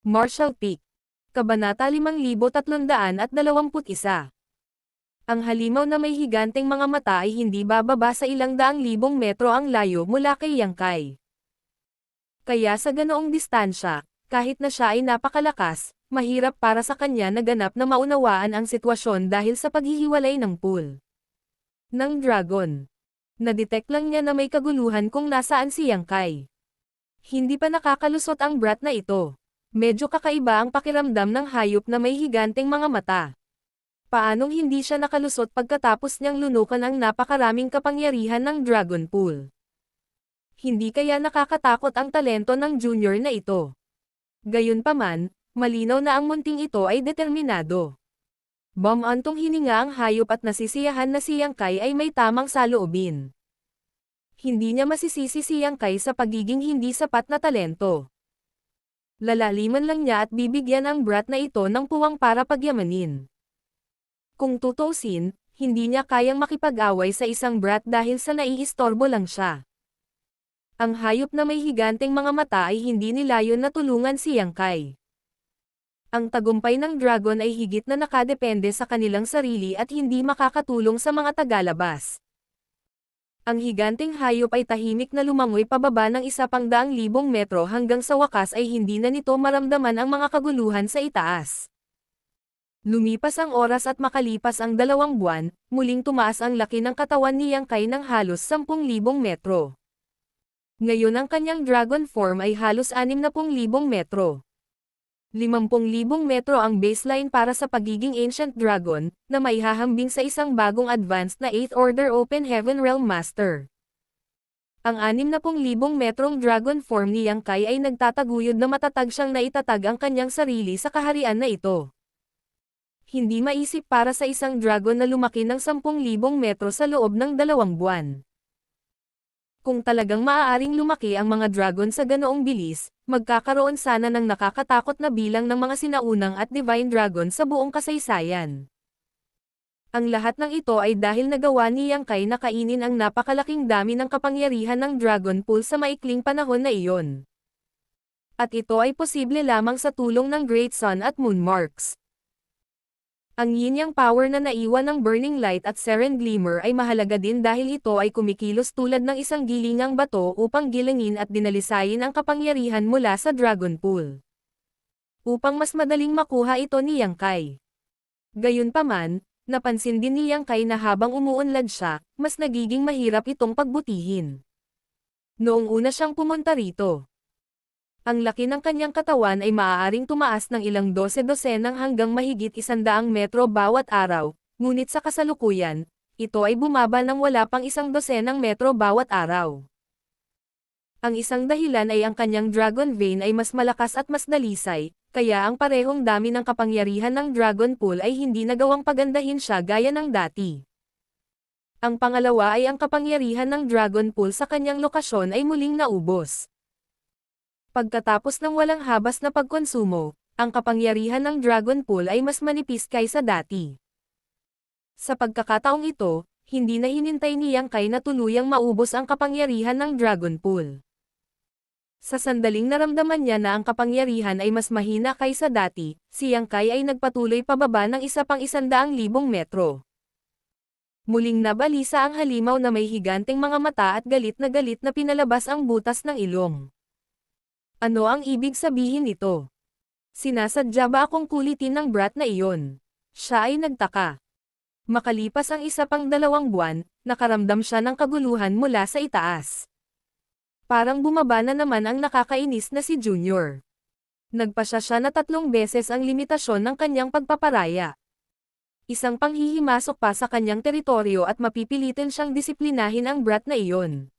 Marshall Peak. Kabanata 5321. Ang halimaw na may higanteng mga mata ay hindi bababa sa ilang daang libong metro ang layo mula kay Yangkay. Kaya sa ganoong distansya, kahit na siya ay napakalakas, mahirap para sa kanya na ganap na maunawaan ang sitwasyon dahil sa paghihiwalay ng pool ng dragon. Na-detect lang niya na may kaguluhan kung nasaan si Yangkay. Hindi pa nakakalusot ang brat na ito. Medyo kakaiba ang pakiramdam ng hayop na may higanteng mga mata. Paanong hindi siya nakalusot pagkatapos niyang lunukan ang napakaraming kapangyarihan ng Dragon Pool? Hindi kaya nakakatakot ang talento ng junior na ito. Gayunpaman, malinaw na ang munting ito ay determinado. Bumantong hininga ang hayop at nasisiyahan na si Yangkay ay may tamang saloobin. Hindi niya masisisi si Yangkay sa pagiging hindi sapat na talento. Lalaliman lang niya at bibigyan ang brat na ito ng puwang para pagyamanin. Kung tutusin, hindi niya kayang makipag-away sa isang brat dahil sa naiistorbo lang siya. Ang hayop na may higanteng mga mata ay hindi nilayon na tulungan si Yangkay. Ang tagumpay ng dragon ay higit na nakadepende sa kanilang sarili at hindi makakatulong sa mga tagalabas. Ang higanteng hayop ay tahimik na lumangoy pababa ng 100,000 metro hanggang sa wakas ay hindi na nito maramdaman ang mga kaguluhan sa itaas. Lumipas ang oras at makalipas ang 2 buwan, muling tumaas ang laki ng katawan ni Yangkay ng halos 10,000 metro. Ngayon ang kanyang dragon form ay halos 60,000 metro. 50,000 metro ang baseline para sa pagiging Ancient Dragon, na maihahambing sa isang bagong advanced na 8th Order Open Heaven Realm Master. Ang 60,000 metrong dragon form ni Yangkay ay nagtataguyod na matatag siyang naitatag ang kanyang sarili sa kaharian na ito. Hindi maisip para sa isang dragon na lumaki ng 10,000 metro sa loob ng 2 buwan. Kung talagang maaaring lumaki ang mga dragon sa ganoong bilis, magkakaroon sana ng nakakatakot na bilang ng mga sinaunang at divine dragon sa buong kasaysayan. Ang lahat ng ito ay dahil nagawa ni Yangkay na kainin ang napakalaking dami ng kapangyarihan ng Dragon Pool sa maikling panahon na iyon. At ito ay posible lamang sa tulong ng Great Sun at Moon Marks. Ang yin-yang power na naiwan ng Burning Light at Seren Glimmer ay mahalaga din dahil ito ay kumikilos tulad ng isang gilingang bato upang gilangin at dinalisayin ang kapangyarihan mula sa Dragon Pool. Upang mas madaling makuha ito ni Yangkay. Gayunpaman, napansin din ni Yangkay na habang umuunlad siya, mas nagiging mahirap itong pagbutihin. Noong una siyang pumunta rito, ang laki ng kanyang katawan ay maaaring tumaas ng ilang dose-dosenang hanggang mahigit 100 metro bawat araw, ngunit sa kasalukuyan, ito ay bumaba ng wala pang 100 metro bawat araw. Ang isang dahilan ay ang kanyang dragon vein ay mas malakas at mas dalisay, kaya ang parehong dami ng kapangyarihan ng Dragon Pool ay hindi nagawang pagandahin siya gaya ng dati. Ang pangalawa ay ang kapangyarihan ng Dragon Pool sa kanyang lokasyon ay muling naubos. Pagkatapos ng walang habas na pagkonsumo, ang kapangyarihan ng Dragon Pool ay mas manipis kaysa dati. Sa pagkakataong ito, hindi na hinintay ni Yangkay na tuluyang maubos ang kapangyarihan ng Dragon Pool. Sa sandaling naramdaman niya na ang kapangyarihan ay mas mahina kaysa dati, si Yangkay ay nagpatuloy pababa ng 100,000 metro. Muling nabalisa ang halimaw na may higanteng mga mata at galit na pinalabas ang butas ng ilong. Ano ang ibig sabihin nito? Sinasadya ba akong kulitin ng brat na iyon? Siya ay nagtaka. Makalipas ang 2 buwan, nakaramdam siya ng kaguluhan mula sa itaas. Parang bumaba na naman ang nakakainis na si Junior. Nagpasya siya na 3 beses ang limitasyon ng kanyang pagpaparaya. Isang panghihimasok pa sa kanyang teritoryo at mapipilitin siyang disiplinahin ang brat na iyon.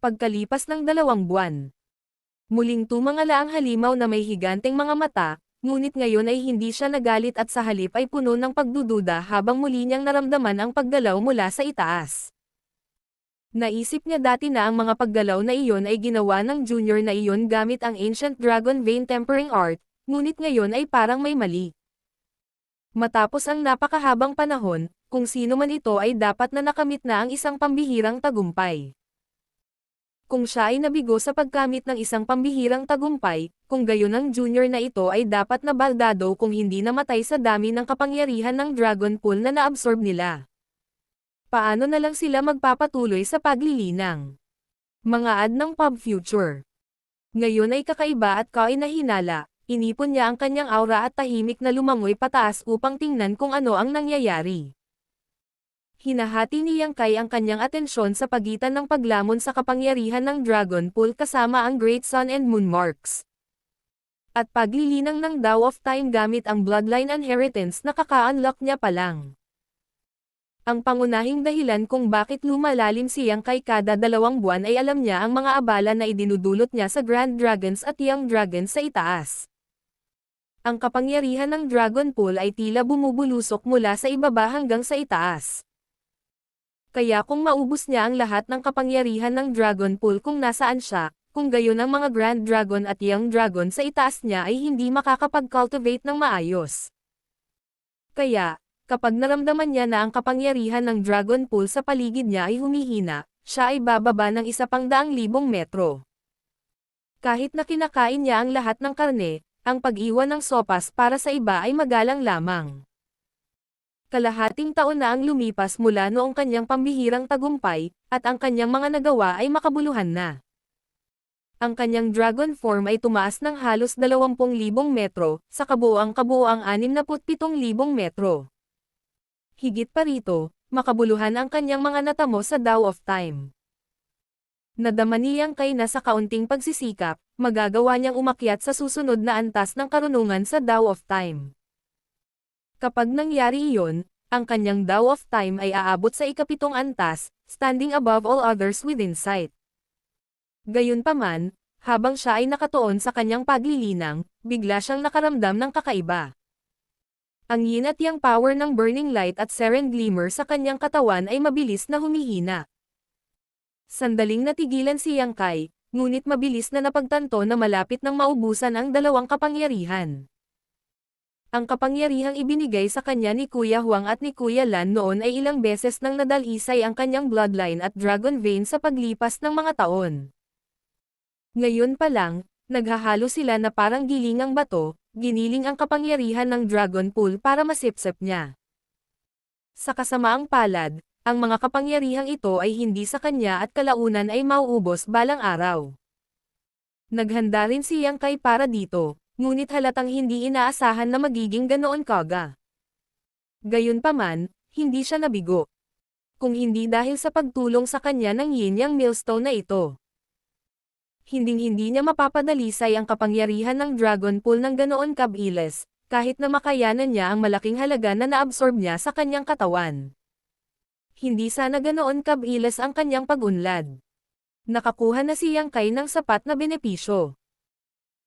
Pagkalipas ng 2 buwan, muling tumangala ang halimaw na may higanteng mga mata, ngunit ngayon ay hindi siya nagalit at sa halip ay puno ng pagdududa habang muli niyang naramdaman ang paggalaw mula sa itaas. Naisip niya dati na ang mga paggalaw na iyon ay ginawa ng junior na iyon gamit ang Ancient Dragon Vein Tempering Art, ngunit ngayon ay parang may mali. Matapos ang napakahabang panahon, kung sino man ito ay dapat na nakamit na ang isang pambihirang tagumpay. Kung siya ay nabigo sa pagkamit ng isang pambihirang tagumpay, kung gayon ang junior na ito ay dapat na baldado kung hindi namatay sa dami ng kapangyarihan ng Dragon Pool na naabsorb nila. Paano na lang sila magpapatuloy sa paglilinang? Mga ad ng pub future. Ngayon ay kakaiba at kainahinala, inipon niya ang kanyang aura at tahimik na lumangoy pataas upang tingnan kung ano ang nangyayari. Hinahati ni Yang Kai ang kanyang atensyon sa pagitan ng paglamon sa kapangyarihan ng Dragon Pool kasama ang Great Sun and Moon Marks. At paglilinang ng Dao of Time gamit ang Bloodline Inheritance na kaka-unlock niya pa lang. Ang pangunahing dahilan kung bakit lumalalim si Yang Kai kada 2 buwan ay alam niya ang mga abala na idinudulot niya sa Grand Dragons at Young Dragons sa itaas. Ang kapangyarihan ng Dragon Pool ay tila bumubulusok mula sa ibaba hanggang sa itaas. Kaya kung maubos niya ang lahat ng kapangyarihan ng Dragon Pool kung nasaan siya, kung gayon ang mga Grand Dragon at Young Dragon sa itaas niya ay hindi makakapag-cultivate ng maayos. Kaya, kapag naramdaman niya na ang kapangyarihan ng Dragon Pool sa paligid niya ay humihina, siya ay bababa ng 100,000 metro. Kahit na kinakain niya ang lahat ng karne, ang pag-iwan ng sopas para sa iba ay magalang lamang. Kalahating taon na ang lumipas mula noong kanyang pambihirang tagumpay, at ang kanyang mga nagawa ay makabuluhan na. Ang kanyang dragon form ay tumaas ng halos 20,000 metro, sa kabuoang 67,000 metro. Higit pa rito, makabuluhan ang kanyang mga natamo sa Dao of Time. Nadama niyang kay na sa kaunting pagsisikap, magagawa niyang umakyat sa susunod na antas ng karunungan sa Dao of Time. Kapag nangyari iyon, ang kanyang Dao of Time ay aabot sa ika-7 antas, standing above all others within sight. Gayunpaman, habang siya ay nakatuon sa kanyang paglilinang, bigla siyang nakaramdam ng kakaiba. Ang yin at yang power ng Burning Light at Seren Glimmer sa kanyang katawan ay mabilis na humihina. Sandaling natigilan si Yang Kai, ngunit mabilis na napagtanto na malapit nang maubusan ang dalawang kapangyarihan. Ang kapangyarihang ibinigay sa kanya ni Kuya Huang at ni Kuya Lan noon ay ilang beses nang nadalisay ang kanyang bloodline at dragon vein sa paglipas ng mga taon. Ngayon pa lang, naghahalo sila na parang gilingang bato, giniling ang kapangyarihan ng Dragon Pool para masipsip niya. Sa kasamaang palad, ang mga kapangyarihang ito ay hindi sa kanya at kalaunan ay mauubos balang araw. Naghanda rin si Yang Kai para dito, ngunit halatang hindi inaasahan na magiging ganoon kaga. Gayunpaman, hindi siya nabigo. Kung hindi dahil sa pagtulong sa kanya ng yin-yang millstone na ito. Hinding-hindi niya mapapadalisay ang kapangyarihan ng Dragon Pool ng ganoon kabilis, kahit na makayanan niya ang malaking halaga na naabsorb niya sa kanyang katawan. Hindi sana ganoon kabilis ang kanyang pag-unlad. Nakakuha na si Yang Kai ng sapat na benepisyo.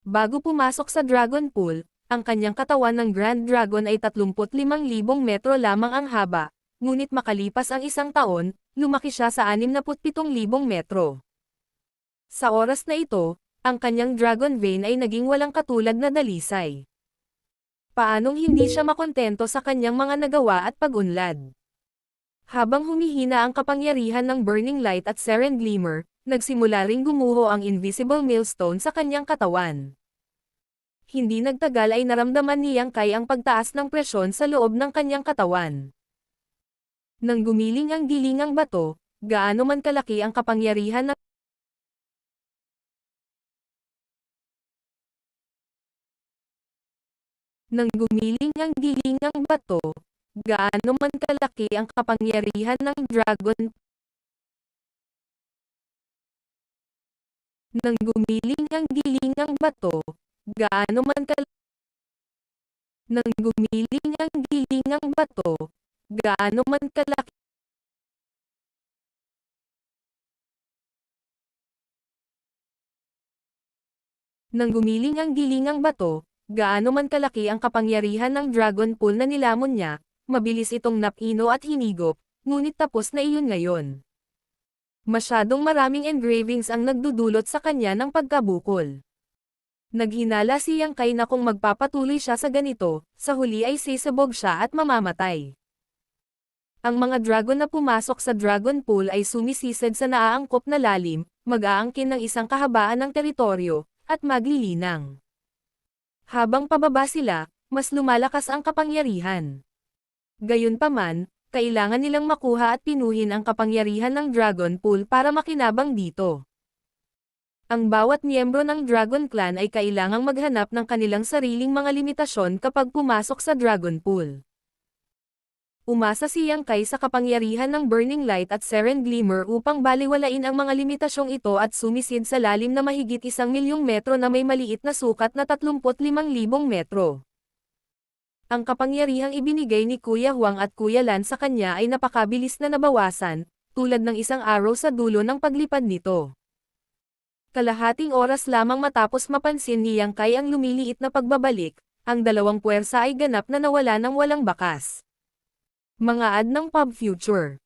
Bago pumasok sa Dragon Pool, ang kanyang katawan ng Grand Dragon ay 35,000 metro lamang ang haba, ngunit makalipas ang 1 taon, lumaki siya sa 67,000 metro. Sa oras na ito, ang kanyang Dragon Vein ay naging walang katulad na dalisay. Paanong hindi siya makontento sa kanyang mga nagawa at pag-unlad? Habang humihina ang kapangyarihan ng Burning Light at Seren Glimmer, nagsimula ring gumuho ang Invisible Millstone sa kanyang katawan. Hindi nagtagal ay naramdaman ni Yang Kai ang pagtaas ng presyon sa loob ng kanyang katawan. Nang gumiling ang gilingang bato, gaano man kalaki ang kapangyarihan ng Nang gumiling ang gilingang bato, gaano man kalaki ang kapangyarihan ng Dragon Nang gumiling ang gilingang bato, gaano man kalaki Nang gumiling ang gilingang bato, gaano man kalaki Nang gumiling ang gilingang bato, gaano man kalaki ang kapangyarihan ng Dragon Pool na nilamon niya, mabilis itong napino at hinigop, ngunit tapos na iyon ngayon. Masyadong maraming engravings ang nagdudulot sa kanya ng pagkabukol. Naghinala si Yang Kai na kung magpapatuloy siya sa ganito, sa huli ay sisabog siya at mamamatay. Ang mga dragon na pumasok sa dragon pool ay sumisisad sa naaangkop na lalim, mag-aangkin ng isang kahabaan ng teritoryo, at maglilinang. Habang pababa sila, mas lumalakas ang kapangyarihan. Gayunpaman, kailangan nilang makuha at pinuhin ang kapangyarihan ng dragon pool para makinabang dito. Ang bawat miyembro ng Dragon Clan ay kailangang maghanap ng kanilang sariling mga limitasyon kapag pumasok sa dragon pool. Umasa si Yang Kai sa kapangyarihan ng Burning Light at Seren Glimmer upang baliwalain ang mga limitasyong ito at sumisid sa lalim na mahigit 1,000,000 metro na may maliit na sukat na 35,000 metro. Ang kapangyarihang ibinigay ni Kuya Huang at Kuya Lan sa kanya ay napakabilis na nabawasan, tulad ng isang arrow sa dulo ng paglipad nito. Kalahating oras lamang matapos mapansin ni Yang Kai ang lumiliit na pagbabalik, ang dalawang puwersa ay ganap na nawala ng walang bakas. Mga ad ng Pub Future.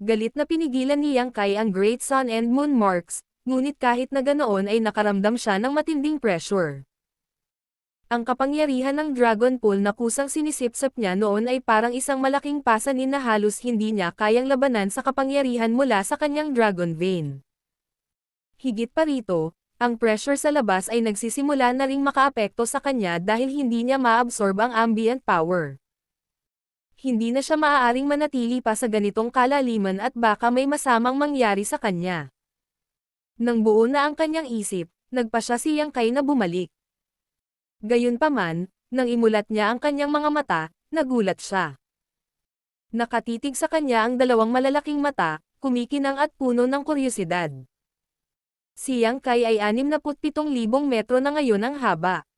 Galit na pinigilan ni Yang Kai ang Great Sun and Moon marks, ngunit kahit na ganoon ay nakaramdam siya ng matinding pressure. Ang kapangyarihan ng Dragon Pool na kusang sinisipsip niya noon ay parang isang malaking pasanin na halos hindi niya kayang labanan sa kapangyarihan mula sa kanyang Dragon Vein. Higit pa rito, ang pressure sa labas ay nagsisimula na ring makaapekto sa kanya dahil hindi niya maabsorb ang ambient power. Hindi na siya maaaring manatili pa sa ganitong kalaliman at baka may masamang mangyari sa kanya. Nang buo na ang kanyang isip, nagpa siya si Yang Kai na bumalik. Gayunpaman, nang imulat niya ang kanyang mga mata, nagulat siya. Nakatitig sa kanya ang dalawang malalaking mata, kumikinang at puno ng kuryosidad. Si Yang Kai ay 67,000 metro na ngayon ang haba.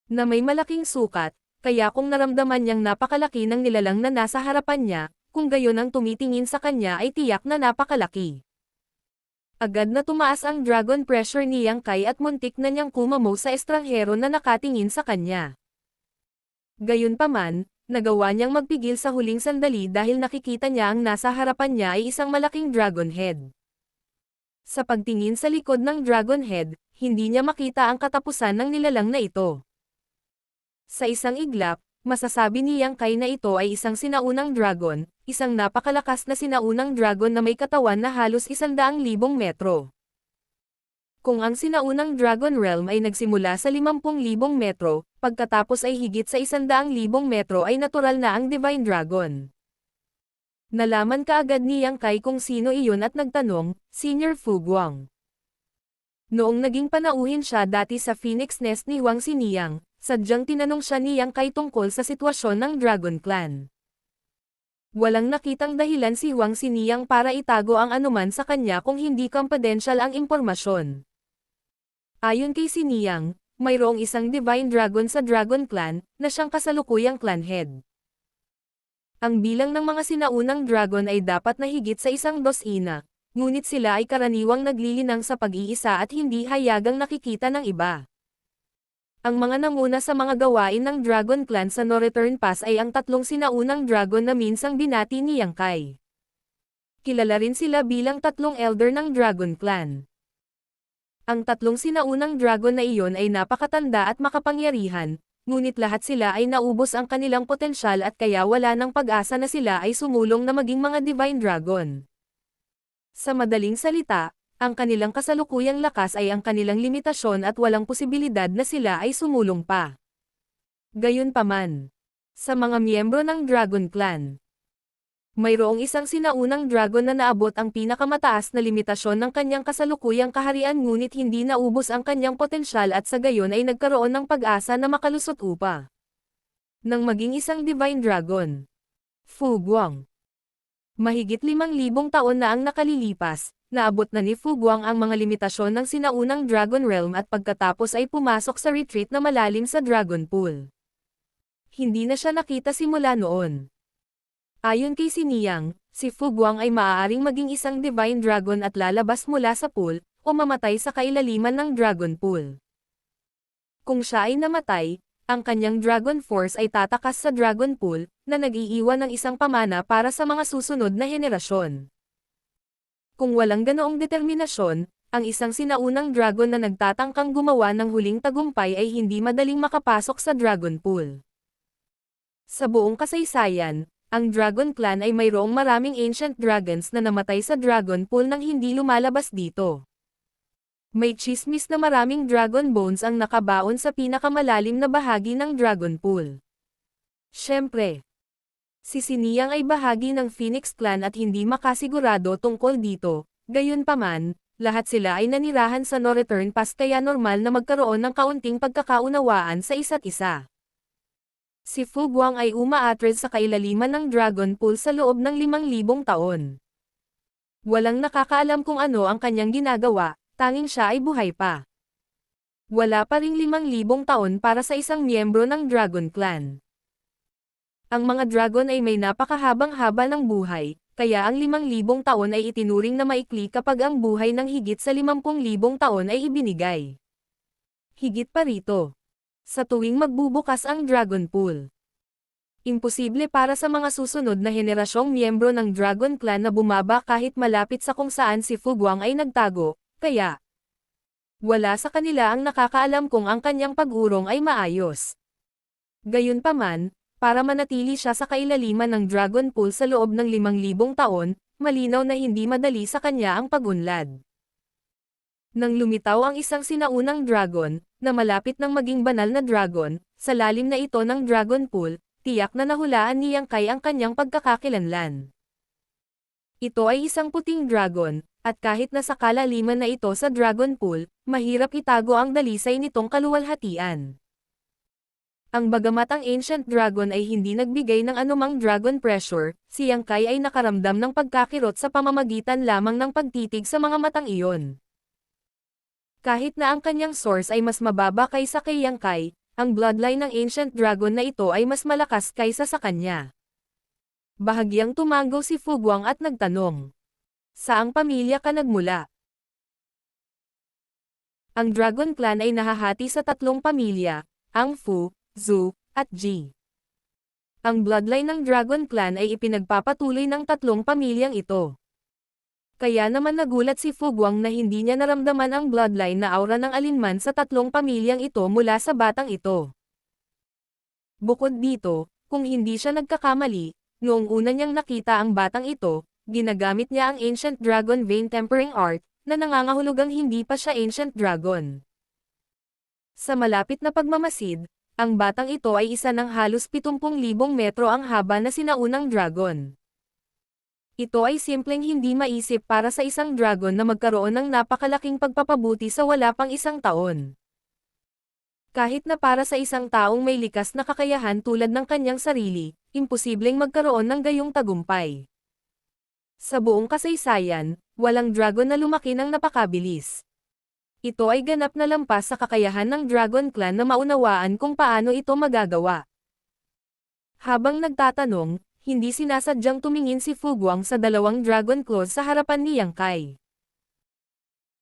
Na may malaking sukat, kaya kung naramdaman niyang napakalaki ng nilalang na nasa harapan niya, kung gayon ang tumitingin sa kanya ay tiyak na napakalaki. Agad na tumaas ang dragon pressure ni Yang Kai at muntik na niyang kumamo sa estranghero na nakatingin sa kanya. Gayunpaman, nagawa niyang magpigil sa huling sandali dahil nakikita niya ang nasa harapan niya ay isang malaking dragon head. Sa pagtingin sa likod ng dragon head, hindi niya makita ang katapusan ng nilalang na ito. Sa isang iglap, masasabi ni Yang Kai na ito ay isang sinaunang dragon, isang napakalakas na sinaunang dragon na may katawan na halos 100,000 metro. Kung ang sinaunang Dragon Realm ay nagsimula sa 50,000 metro, pagkatapos ay higit sa 100,000 metro ay natural na ang Divine Dragon. Nalaman kaagad ni Yang Kai kung sino iyon at nagtanong, Senior Fu Guang. Noong naging panauhin siya dati sa Phoenix Nest ni Huang Xiniyang, sadyang tinanong siya ni Yang Kai tungkol sa sitwasyon ng Dragon Clan. Walang nakitang dahilan si Huang Xiniyang para itago ang anuman sa kanya kung hindi confidential ang impormasyon. Ayon kay Xiniyang, mayroong isang Divine Dragon sa Dragon Clan, na siyang kasalukuyang clan head. Ang bilang ng mga sinaunang dragon ay dapat na higit sa 100, ngunit sila ay karaniwang naglilinang sa pag-iisa at hindi hayagang nakikita ng iba. Ang mga nanguna sa mga gawain ng Dragon Clan sa No Return Pass ay ang 3 sinaunang dragon na minsang binati ni Yang Kai. Kilala rin sila bilang 3 elder ng Dragon Clan. Ang 3 sinaunang dragon na iyon ay napakatanda at makapangyarihan, ngunit lahat sila ay naubos ang kanilang potensyal at kaya wala ng pag-asa na sila ay sumulong na maging mga Divine Dragon. Sa madaling salita, ang kanilang kasalukuyang lakas ay ang kanilang limitasyon at walang posibilidad na sila ay sumulong pa. Gayunpaman, sa mga miyembro ng Dragon Clan, mayroong isang sinaunang dragon na naabot ang pinakamataas na limitasyon ng kanyang kasalukuyang kaharian ngunit hindi naubos ang kanyang potensyal at sa gayon ay nagkaroon ng pag-asa na makalusot upa nang maging isang Divine Dragon. Fu Guang. Mahigit 5,000 taon na ang nakalilipas, naabot na ni Fu Guang ang mga limitasyon ng sinaunang Dragon Realm at pagkatapos ay pumasok sa retreat na malalim sa Dragon Pool. Hindi na siya nakita simula noon. Ayon kay Xiniyang, si Fu Guang ay maaaring maging isang Divine Dragon at lalabas mula sa pool, o mamatay sa kailaliman ng Dragon Pool. Kung siya ay namatay, ang kanyang Dragon Force ay tatakas sa Dragon Pool, na nag-iiwan ng isang pamana para sa mga susunod na henerasyon. Kung walang ganoong determinasyon, ang isang sinaunang dragon na nagtatangkang gumawa ng huling tagumpay ay hindi madaling makapasok sa Dragon Pool. Sa buong kasaysayan, Ang Dragon Clan ay mayroong maraming ancient dragons na namatay sa Dragon Pool nang hindi lumalabas dito. May tsismis na maraming dragon bones ang nakabaon sa pinakamalalim na bahagi ng Dragon Pool. Siyempre, si Siniyang ay bahagi ng Phoenix Clan at hindi makasigurado tungkol dito, gayunpaman, lahat sila ay nanirahan sa No Return Pass kaya normal na magkaroon ng kaunting pagkakaunawaan sa isa't isa. Si Fu Guang ay umaatred sa kailaliman ng Dragon Pool sa loob ng 5,000 taon. Walang nakakaalam kung ano ang kanyang ginagawa, tanging siya ay buhay pa. Wala pa ring 5,000 taon para sa isang miyembro ng Dragon Clan. Ang mga dragon ay may napakahabang haba ng buhay, kaya ang 5,000 taon ay itinuring na maikli kapag ang buhay ng higit sa 50,000 taon ay ibinigay. Higit pa rito, sa tuwing magbubukas ang Dragon Pool, imposible para sa mga susunod na henerasyong miyembro ng Dragon Clan na bumaba kahit malapit sa kung saan si Fu Guang ay nagtago, kaya wala sa kanila ang nakakaalam kung ang kanyang pag-urong ay maayos. Gayunpaman, para manatili siya sa kailaliman ng Dragon Pool sa loob ng 5,000 taon, malinaw na hindi madali sa kanya ang pag-unlad. Nang lumitaw ang isang sinaunang dragon, na malapit ng maging banal na dragon, sa lalim na ito ng Dragon Pool, tiyak na nahulaan ni Yang Kai ang kanyang pagkakakilanlan. Ito ay isang puting dragon, at kahit nasa kalaliman na ito sa Dragon Pool, mahirap itago ang dalisay nitong kaluwalhatian. Ang bagamat ang Ancient Dragon ay hindi nagbigay ng anumang dragon pressure, si Yang Kai ay nakaramdam ng pagkakirot sa pamamagitan lamang ng pagtitig sa mga matang iyon. Kahit na ang kanyang source ay mas mababa kaysa kay Yang Kai, ang bloodline ng Ancient Dragon na ito ay mas malakas kaysa sa kanya. Bahagyang tumango si Fu Guang at nagtanong, "Saang pamilya ka nagmula?" Ang Dragon Clan ay nahahati sa 3 pamilya, ang Fu, Zhu, at Ji. Ang bloodline ng Dragon Clan ay ipinagpapatuloy ng 3 pamilyang ito. Kaya naman nagulat si Fu Guang na hindi niya naramdaman ang bloodline na aura ng alinman sa 3 pamilyang ito mula sa batang ito. Bukod dito, kung hindi siya nagkakamali, noong una niyang nakita ang batang ito, ginagamit niya ang Ancient Dragon Vein Tempering Art, na nangangahulugang hindi pa siya Ancient Dragon. Sa malapit na pagmamasid, ang batang ito ay isa ng halos 70,000 metro ang haba na sinaunang dragon. Ito ay simpleng hindi maisip para sa isang dragon na magkaroon ng napakalaking pagpapabuti sa wala pang 1 taon. Kahit na para sa isang taong may likas na kakayahan tulad ng kanyang sarili, imposibleng magkaroon ng gayong tagumpay. Sa buong kasaysayan, walang dragon na lumaki ng napakabilis. Ito ay ganap na lampas sa kakayahan ng Dragon Clan na maunawaan kung paano ito magagawa. Habang nagtatanong, hindi sinasadyang tumingin si Fu Guang sa 2 Dragon Claws sa harapan ni Yang Kai.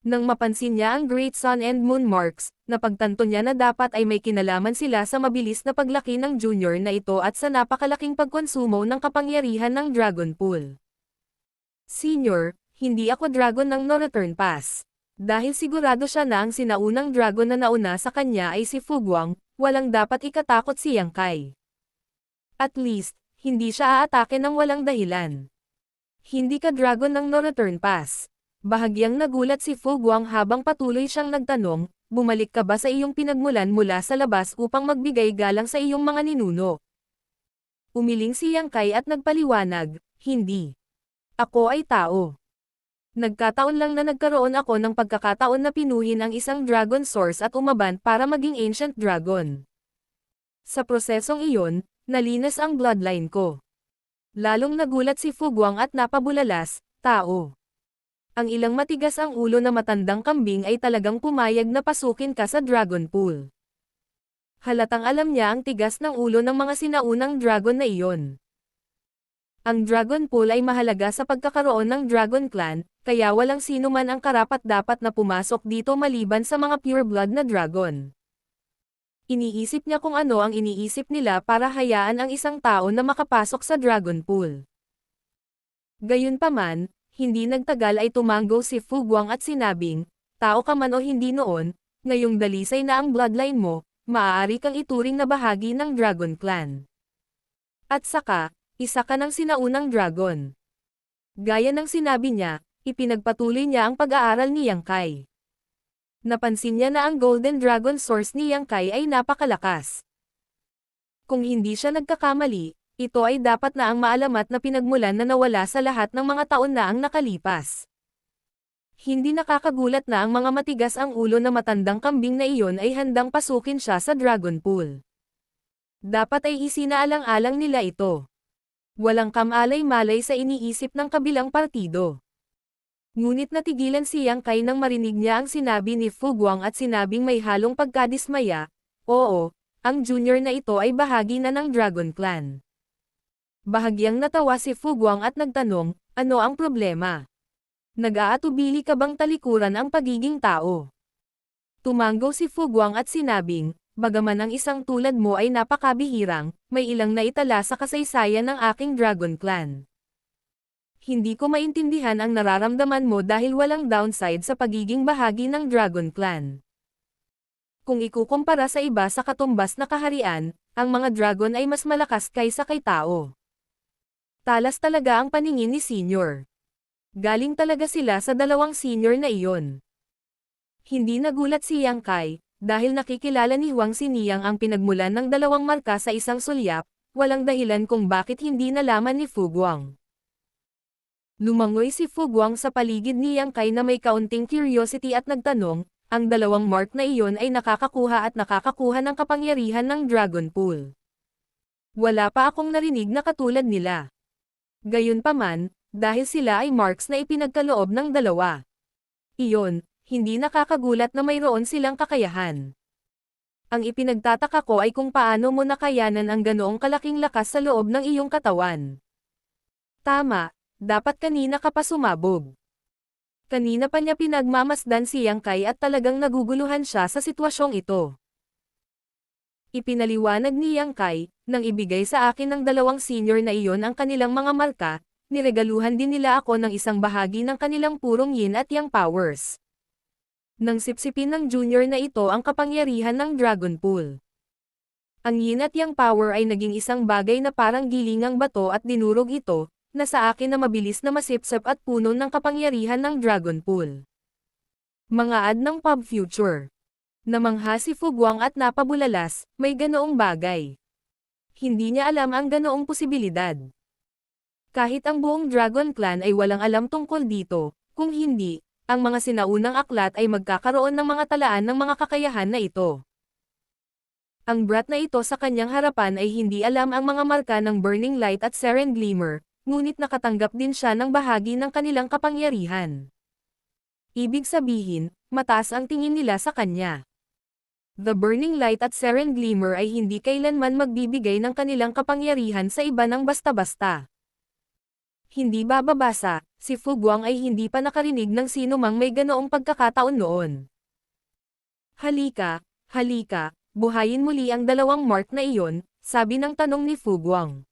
Nang mapansin niya ang Great Sun and Moon marks, napagtanto niya na dapat ay may kinalaman sila sa mabilis na paglaki ng junior na ito at sa napakalaking pagkonsumo ng kapangyarihan ng Dragon Pool. "Senior, hindi ako dragon ng No Return Pass." Dahil sigurado siya na ang sinaunang dragon na nauna sa kanya ay si Fu Guang, walang dapat ikatakot si Yang Kai. At least, hindi siya aatake ng walang dahilan. "Hindi ka dragon ng No Return Pass." Bahagyang nagulat si Fu Guang habang patuloy siyang nagtanong, "Bumalik ka ba sa iyong pinagmulan mula sa labas upang magbigay galang sa iyong mga ninuno?" Umiling si Yang Kai at nagpaliwanag, "Hindi. Ako ay tao. Nagkataon lang na nagkaroon ako ng pagkakataon na pinuhin ang isang dragon source at umaban para maging ancient dragon. Sa prosesong iyon, nalinis ang bloodline ko." Lalong nagulat si Fu Guang at napabulalas, "Tao. Ang ilang matigas ang ulo na matandang kambing ay talagang pumayag na pasukin ka sa Dragon Pool." Halatang alam niya ang tigas ng ulo ng mga sinaunang dragon na iyon. Ang Dragon Pool ay mahalaga sa pagkakaroon ng Dragon Clan, kaya walang sino man ang karapat-dapat na pumasok dito maliban sa mga pure-blood na dragon. Iniisip niya kung ano ang iniisip nila para hayaan ang isang tao na makapasok sa Dragon Pool. Gayunpaman, hindi nagtagal ay tumango si Fu Guang at sinabing, "Tao ka man o hindi noon, ngayong dalisay na ang bloodline mo, maaari kang ituring na bahagi ng Dragon Clan. At saka, isa ka ng sinaunang dragon. Gaya ng sinabi niya, ipinagpatuloy niya ang pag-aaral ni Yang Kai. Napansin niya na ang Golden Dragon Source ni Yang Kai ay napakalakas. Kung hindi siya nagkakamali, ito ay dapat na ang maalamat na pinagmulan na nawala sa lahat ng mga taon na ang nakalipas. Hindi nakakagulat na ang mga matigas ang ulo na matandang kambing na iyon ay handang pasukin siya sa Dragon Pool. Dapat ay isinaalang-alang nila ito. Walang kamalay-malay sa iniisip ng kabilang partido. Ngunit natigilan si Yang Kai nang marinig niya ang sinabi ni Fu Guang at sinabing may halong pagkadismaya, oo, ang junior na ito ay bahagi na ng Dragon Clan. Bahagyang natawa si Fu Guang at nagtanong, ano ang problema? Nag-aatubili ka bang talikuran ang pagiging tao? Tumanggo si Fu Guang at sinabing, bagaman ang isang tulad mo ay napakabihirang, may ilang naitala sa kasaysayan ng aking Dragon Clan. Hindi ko maintindihan ang nararamdaman mo dahil walang downside sa pagiging bahagi ng Dragon Clan. Kung ikukumpara sa iba sa katumbas na kaharian, ang mga dragon ay mas malakas kaysa kay tao. Talas talaga ang paningin ni Senior. Galing talaga sila sa dalawang senior na iyon. Hindi nagulat si Yang Kai, dahil nakikilala ni Huang Xiniyang ang pinagmulan ng dalawang marka sa isang sulyap, walang dahilan kung bakit hindi nalaman ni Fu Guang. Lumangoy si Fu Guang sa paligid ni Yang Kai na may kaunting curiosity at nagtanong, ang dalawang mark na iyon ay nakakakuha ng kapangyarihan ng Dragon Pool. Wala pa akong narinig na katulad nila. Gayunpaman, dahil sila ay marks na ipinagkaloob ng dalawa. Iyon, hindi nakakagulat na mayroon silang kakayahan. Ang ipinagtataka ko ay kung paano mo nakayanan ang ganoong kalaking lakas sa loob ng iyong katawan. Tama, dapat kanina ka pa sumabog. Kanina pa niya pinagmamasdan si Yang Kai at talagang naguguluhan siya sa sitwasyong ito. Ipinaliwanag ni Yang Kai, nang ibigay sa akin ng dalawang senior na iyon ang kanilang mga marka, niregaluhan din nila ako ng isang bahagi ng kanilang purong yin at yang powers. Nang sipsipin ng junior na ito ang kapangyarihan ng Dragon Pool. Ang yin at yang power ay naging isang bagay na parang gilingang bato at dinurog ito, na sa akin na mabilis na masipsip at puno ng kapangyarihan ng Dragon Pool. Mga ad ng pub future. Namangha si Fu Guang at napabulalas, may ganoong bagay. Hindi niya alam ang ganoong posibilidad. Kahit ang buong Dragon Clan ay walang alam tungkol dito, kung hindi, ang mga sinaunang aklat ay magkakaroon ng mga talaan ng mga kakayahan na ito. Ang brat na ito sa kanyang harapan ay hindi alam ang mga marka ng Burning Light at Seren Glimmer, ngunit nakatanggap din siya ng bahagi ng kanilang kapangyarihan. Ibig sabihin, mataas ang tingin nila sa kanya. The Burning Light at Seren Glimmer ay hindi kailanman magbibigay ng kanilang kapangyarihan sa iba ng basta-basta. Hindi bababasa, si Fu Guang ay hindi pa nakarinig ng sino mang may ganoong pagkakataon noon. Halika, halika, buhayin muli ang dalawang mark na iyon, sabi ng tanong ni Fu Guang.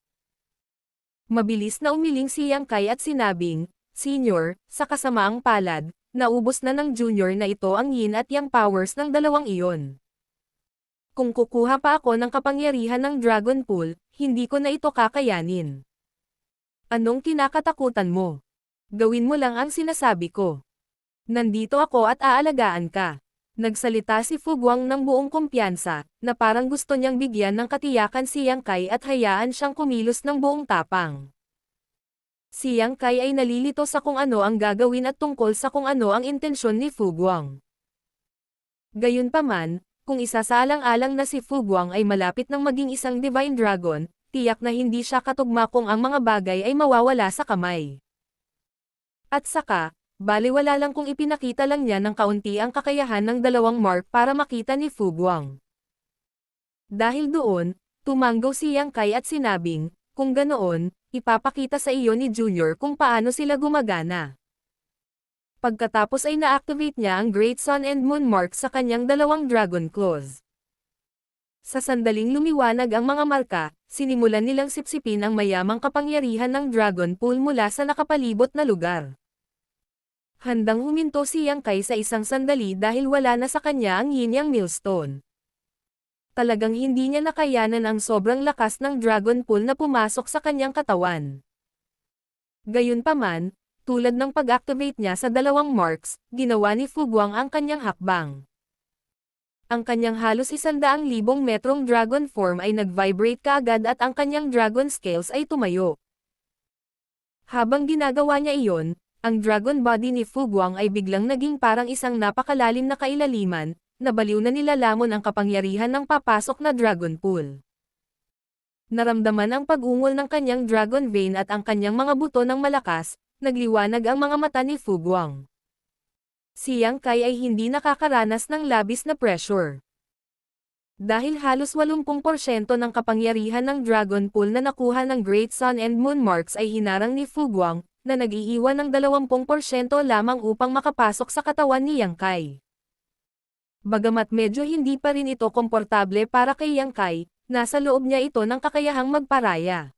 Mabilis na umiling si Yang Kai at sinabing, Senior, sa kasamaang palad, naubos na ng junior na ito ang yin at yang powers ng dalawang iyon. Kung kukuha pa ako ng kapangyarihan ng Dragon Pool, hindi ko na ito kakayanin. Anong kinakatakutan mo? Gawin mo lang ang sinasabi ko. Nandito ako at aalagaan ka. Nagsalita si Fu Guang ng buong kumpiyansa, na parang gusto niyang bigyan ng katiyakan si Yang Kai at hayaan siyang kumilos ng buong tapang. Si Yang Kai ay nalilito sa kung ano ang gagawin at tungkol sa kung ano ang intensyon ni Fu Guang. Gayunpaman, kung isasaalang-alang na si Fu Guang ay malapit ng maging isang Divine Dragon, tiyak na hindi siya katugma kung ang mga bagay ay mawawala sa kamay. At saka, baliwala lang kung ipinakita lang niya ng kaunti ang kakayahan ng dalawang mark para makita ni Fu Guang. Dahil doon, tumanggo si Yang Kai at sinabing, kung ganoon, ipapakita sa iyo ni Junior kung paano sila gumagana. Pagkatapos ay na-activate niya ang Great Sun and Moon mark sa kanyang dalawang Dragon Claws. Sa sandaling lumiwanag ang mga marka, sinimulan nilang sipsipin ang mayamang kapangyarihan ng Dragon Pool mula sa nakapalibot na lugar. Handang huminto si Yang Kai sa isang sandali dahil wala na sa kanya ang Yin Yang Millstone. Talagang hindi niya nakayanan ang sobrang lakas ng Dragon Pool na pumasok sa kanyang katawan. Gayunpaman, tulad ng pag-activate niya sa dalawang marks, ginawa ni Fu Guang ang kanyang hakbang. Ang kanyang halos 100,000 metrong dragon form ay nag-vibrate kaagad at ang kanyang dragon scales ay tumayo. Habang ginagawa niya iyon, ang dragon body ni Fu Guang ay biglang naging parang isang napakalalim na kailaliman, na baliw na nilalamon ang kapangyarihan ng papasok na dragon pool. Naramdaman ang pag-ungol ng kanyang dragon vein at ang kanyang mga buto ng malakas, nagliwanag ang mga mata ni Fu Guang. Si Yang Kai ay hindi nakakaranas ng labis na pressure. Dahil halos 80% ng kapangyarihan ng Dragon Pool na nakuha ng Great Sun and Moon Marks ay hinarang ni Fu Guang, na nag-iiwan ng 20% lamang upang makapasok sa katawan ni Yang Kai. Bagamat medyo hindi pa rin ito komportable para kay Yang Kai, nasa loob niya ito ng kakayahang magparaya.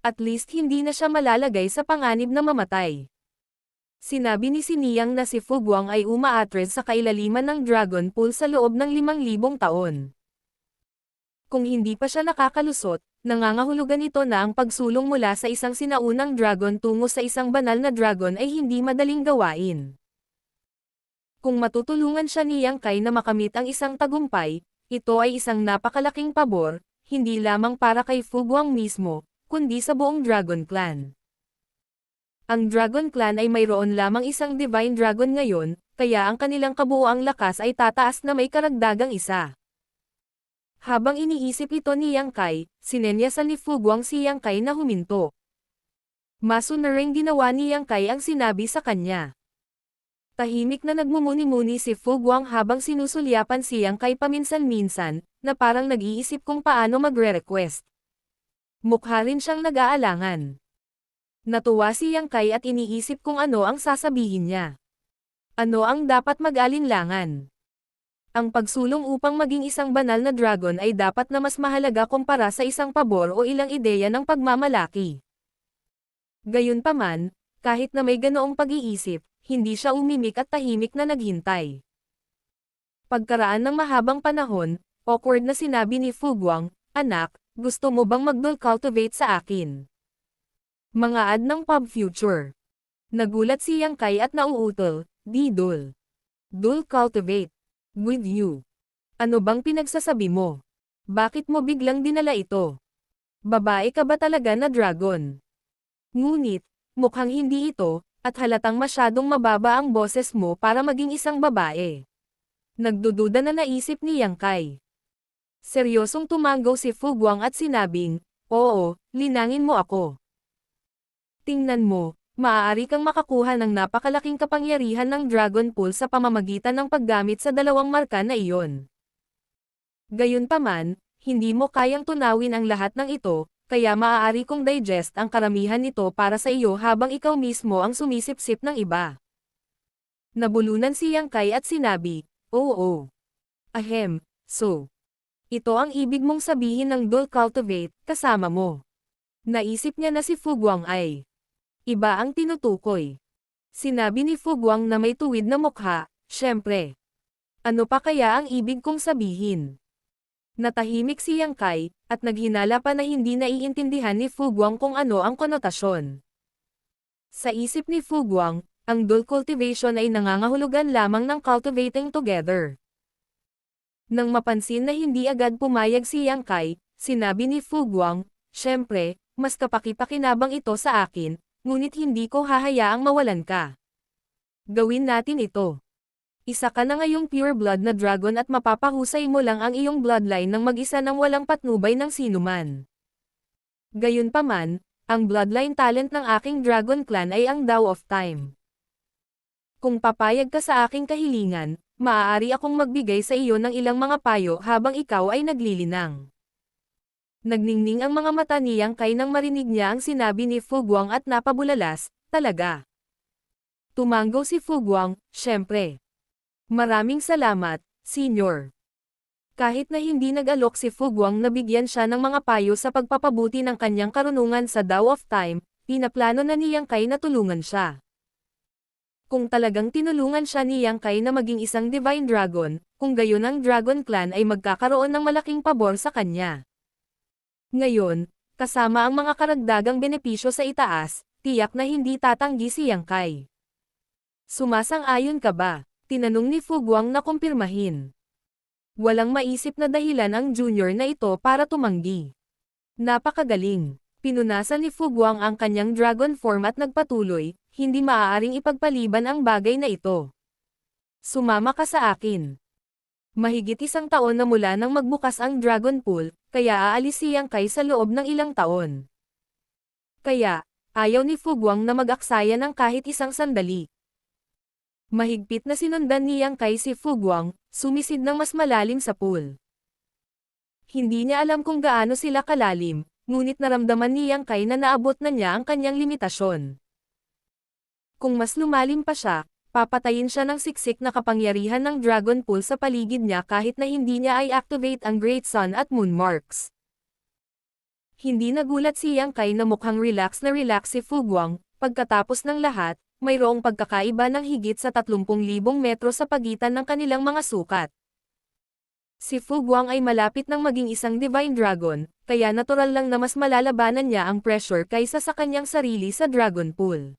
At least hindi na siya malalagay sa panganib na mamatay. Sinabi ni Siniyang na si Fu Guang ay umaatras sa kailaliman ng Dragon Pool sa loob ng 5,000 taon. Kung hindi pa siya nakakalusot, nangangahulugan ito na ang pagsulong mula sa isang sinaunang dragon tungo sa isang banal na dragon ay hindi madaling gawain. Kung matutulungan siya ni Yang Kai na makamit ang isang tagumpay, ito ay isang napakalaking pabor, hindi lamang para kay Fu Guang mismo, kundi sa buong Dragon Clan. Ang Dragon Clan ay mayroon lamang isang Divine Dragon ngayon, kaya ang kanilang kabuuang lakas ay tataas na may karagdagang isa. Habang iniisip ito ni Yang Kai, sinenyasan ni Fu Guang si Yang Kai na huminto. Masunuring ginawa ni Yang Kai ang sinabi sa kanya. Tahimik na nagmumuni-muni si Fu Guang habang sinusulyapan si Yang Kai paminsan-minsan, na parang nag-iisip kung paano magre-request. Mukha rin siyang nag-aalangan. Natuwa si Yang Kai at iniisip kung ano ang sasabihin niya. Ano ang dapat mag-alinlangan? Ang pagsulong upang maging isang banal na dragon ay dapat na mas mahalaga kumpara sa isang pabor o ilang ideya ng pagmamalaki. Gayunpaman, kahit na may ganoong pag-iisip, hindi siya umimik at tahimik na naghintay. Pagkaraan ng mahabang panahon, awkward na sinabi ni Fu Guang, "Anak, gusto mo bang mag-dual cultivate sa akin?" Mga ad ng pub future. Nagulat si Yang Kai at nauutol, "Di dual. Dual cultivate. With you. Ano bang pinagsasabi mo? Bakit mo biglang dinala ito? Babae ka ba talaga na dragon?" Ngunit, mukhang hindi ito, at halatang masyadong mababa ang boses mo para maging isang babae. Nagdududa na naisip ni Yang Kai. Seryosong tumanggaw si Fu Guang at sinabing, "Oo, linangin mo ako. Tingnan mo, maaari kang makakuha ng napakalaking kapangyarihan ng Dragon Pool sa pamamagitan ng paggamit sa dalawang marka na iyon. Gayunpaman, hindi mo kayang tunawin ang lahat ng ito, kaya maaari kong digest ang karamihan nito para sa iyo habang ikaw mismo ang sumisip-sip ng iba." Nabulunan si Yang Kai at sinabi, "Oo. Ahem, so. Ito ang ibig mong sabihin ng dual cultivate, kasama mo." Naisip niya na si Fu Guang ay iba ang tinutukoy. Sinabi ni Fu Guang na may tuwid na mukha, "Syempre. Ano pa kaya ang ibig kong sabihin?" Natahimik si Yang Kai, at naghinala pa na hindi naiintindihan ni Fu Guang kung ano ang konotasyon. Sa isip ni Fu Guang, ang dual cultivation ay nangangahulugan lamang ng cultivating together. Nang mapansin na hindi agad pumayag si Yang Kai, sinabi ni Fu Guang, "Syempre, mas kapaki-pakinabang ito sa akin, ngunit hindi ko hahayaang mawalan ka. Gawin natin ito. Isa ka na ngayong pure blood na dragon at mapapahusay mo lang ang iyong bloodline ng mag-isa ng walang patnubay ng sinuman. Gayunpaman, ang bloodline talent ng aking dragon clan ay ang Dao of Time. Kung papayag ka sa aking kahilingan, maaari akong magbigay sa iyo ng ilang mga payo habang ikaw ay naglilinang." Nagningning ang mga mata ni Yang Kai nang marinig niya ang sinabi ni Fu Guang at napabulalas, "Talaga?" Tumanggaw si Fu Guang, "Syempre. Maraming salamat, Senior." Kahit na hindi nag-alok si Fu Guang na bigyan siya ng mga payo sa pagpapabuti ng kanyang karunungan sa Dao of Time, pinaplano na ni Yang Kai na tulungan siya. Kung talagang tinulungan siya ni Yang Kai na maging isang Divine Dragon, kung gayon ang Dragon Clan ay magkakaroon ng malaking pabor sa kanya. Ngayon, kasama ang mga karagdagang benepisyo sa itaas, tiyak na hindi tatanggi si Yang Kai. Sumasang-ayon ka ba? Tinanong ni Fu Guang na kumpirmahin. Walang maisip na dahilan ang junior na ito para tumanggi. Napakagaling. Pinunasan ni Fu Guang ang kanyang dragon form at nagpatuloy, hindi maaaring ipagpaliban ang bagay na ito. Sumama ka sa akin. Mahigit 1 taon na mula nang magbukas ang dragon pool, kaya aalis si Yang Kai sa loob ng ilang taon. Kaya, ayaw ni Fu Guang na mag-aksaya ng kahit isang sandali. Mahigpit na sinundan ni Yang Kai si Fu Guang, sumisid ng mas malalim sa pool. Hindi niya alam kung gaano sila kalalim, ngunit naramdaman ni Yang Kai na naabot na niya ang kanyang limitasyon. Kung mas lumalim pa siya, papatayin siya ng siksik na kapangyarihan ng Dragon Pool sa paligid niya kahit na hindi niya ay activate ang Great Sun at Moon Marks. Hindi nagulat si Yang Kai na mukhang relax si Fu Guang, pagkatapos ng lahat, mayroong pagkakaiba ng higit sa 30,000 metro sa pagitan ng kanilang mga sukat. Si Fu Guang ay malapit nang maging isang Divine Dragon, kaya natural lang na mas malalabanan niya ang pressure kaysa sa kanyang sarili sa Dragon Pool.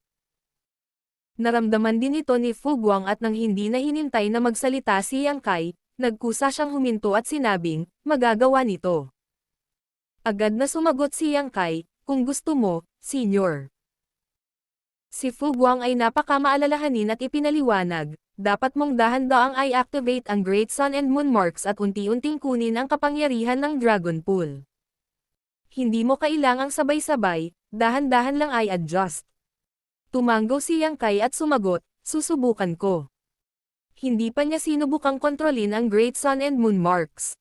Naramdaman din ito ni Fu Guang at nang hindi na hinintay na magsalita si Yang Kai, nagkusa siyang huminto at sinabing, magagawa nito. Agad na sumagot si Yang Kai, kung gusto mo, Senior. Si Fu Guang ay napakamaalalahanin at ipinaliwanag, dapat mong dahan-daang i-activate ang Great Sun and Moon Marks at unti-unting kunin ang kapangyarihan ng Dragon Pool. Hindi mo kailangang sabay-sabay, dahan-dahan lang i-adjust. Tumanggo si Yang Kai at sumagot, susubukan ko. Hindi pa niya sinubukang kontrolin ang Great Sun and Moon Marks.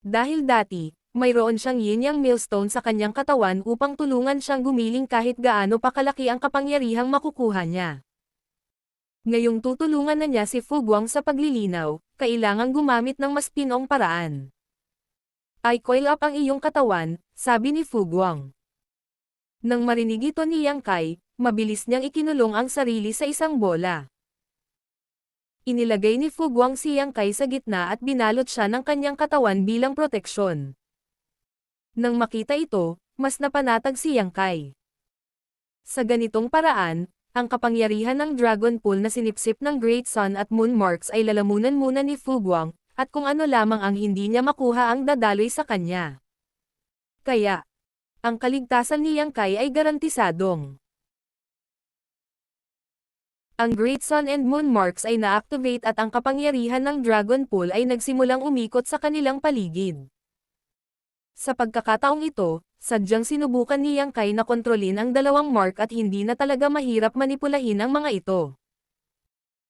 Dahil dati, mayroon siyang yin-yang millstone sa kanyang katawan upang tulungan siyang gumiling kahit gaano pa kalaki ang kapangyarihang makukuha niya. Ngayong tutulungan na niya si Fu Guang sa paglilinaw, kailangang gumamit ng mas pinong paraan. I coil up ang iyong katawan, sabi ni Fu Guang. Nang marinig ito ni Yang Kai, mabilis niyang ikinulong ang sarili sa isang bola. Inilagay ni Fu Guang si Yang Kai sa gitna at binalot siya ng kanyang katawan bilang proteksyon. Nang makita ito, mas napanatag si Yang Kai. Sa ganitong paraan, ang kapangyarihan ng Dragon Pool na sinipsip ng Great Sun at Moon Marks ay lalamunan muna ni Fu Guang, at kung ano lamang ang hindi niya makuha ang dadaloy sa kanya. Kaya, ang kaligtasan ni Yang Kai ay garantisadong. Ang Great Sun and Moon Marks ay na-activate at ang kapangyarihan ng Dragon Pool ay nagsimulang umikot sa kanilang paligid. Sa pagkakataong ito, sadyang sinubukan ni Yang Kai na kontrolin ang dalawang mark at hindi na talaga mahirap manipulahin ang mga ito.